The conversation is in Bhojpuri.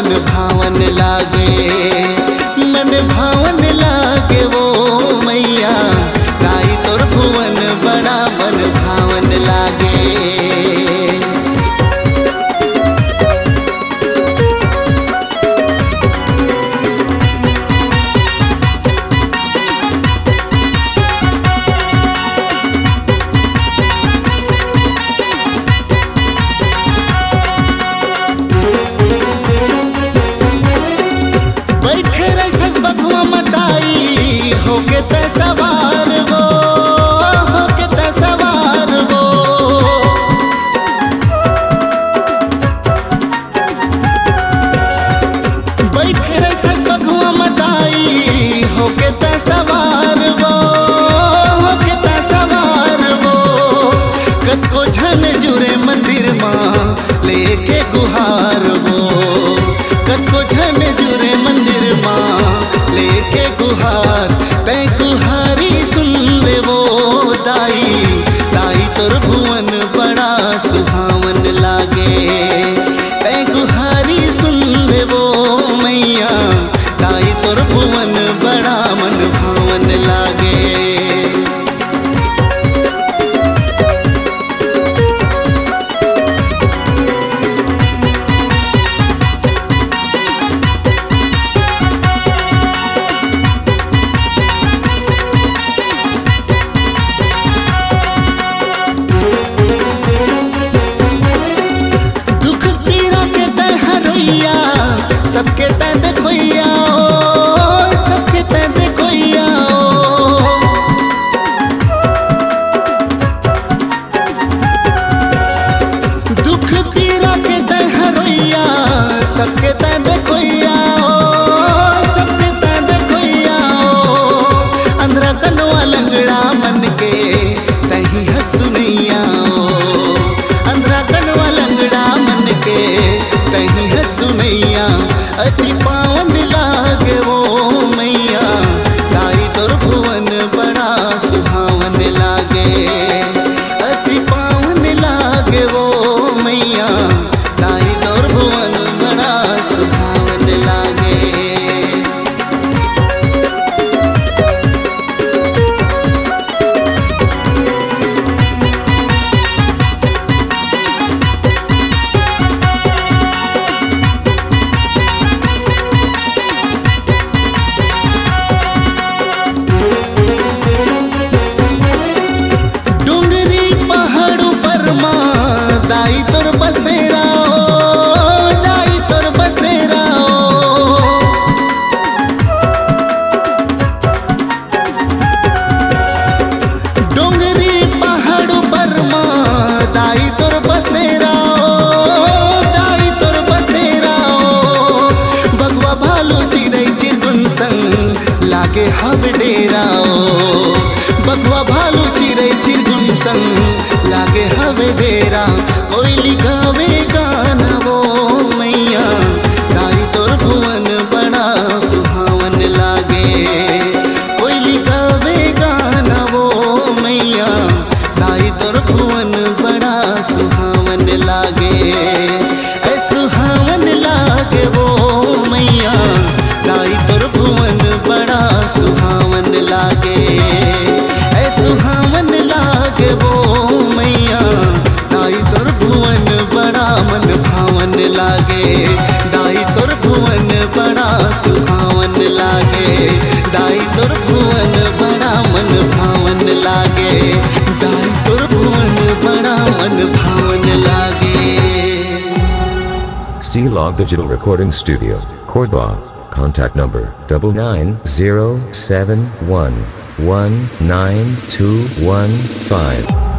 मन भावन लागे, मन भावन लागे वो मैया दाई तोर भुवन बड़ा मन भावन लागे। होके ते सवार वो, होके ते सवार वो, बैठे रहे बघुआ मताई होके ते सवार वो, होके ते सवार वो। कतको झन जुरे मंदिर माँ लेके गुहार वो, कतको झन जुरे मंदिर माँ लेके गुहार। तै गुहारी सुन ले वो दाई, दाई तोर भुवन बड़ा सुहावन लागे। तै गुहारी सुन ले वो मैया दाई तोर भुवन बड़ा मन भावन लागे। सबके तै देखोइया ओ, सबके तै देखोइया ओ। दुख पीरा के तै हरोइया, सबके तै देखोइया ओ, सबके तै देखोइया ओ। अंधरा कनवा लंगड़ा मन के तही हसुनैया ओ, अंधरा कनवा लंगड़ा मन के तही हसुनैया। अति पावन लागे वो मैया दाई तोर भुवन बड़ा सुहावन लागे। अति पावन लागे वो मैया दाई तोर भुवन बड़ा सुहावन लागे। दाई तोर बसेरा ओ, दाई तोर बसेरा ओ। डोंगरी पहाड़ पर माँ दाई तोर बसेरा ओ, दाई तोर बसेरा ओ। बगवा भालू चिरै चिरगुन संग लागे हव डेरा ओ, बगवा भालू चिरै चिरगुन संग लागे हवे डेरा। कोयली गावे गाना वो मैया दाई तोर भुवन बड़ा सुहावन लागे। कोयली गावे गाना वो मैया दाई तोर भुवन बड़ा सुहावन लागे। ऐ सुहावन लागे वो मैया दाई तोर भुवन बड़ा सुहावन लागे। ऐ सुहावन लागे वो मैया दाई तोर भुवन बड़ा मन भावन लागे। दाई तोर भुवन बड़ा सुहावन लागे, दाई तोर भुवन बड़ा मन भावन लागे, दाई तोर भुवन बड़ा मन भावन लागे। C-Log Digital Recording Studio, Cordoba. Contact number 99071192115.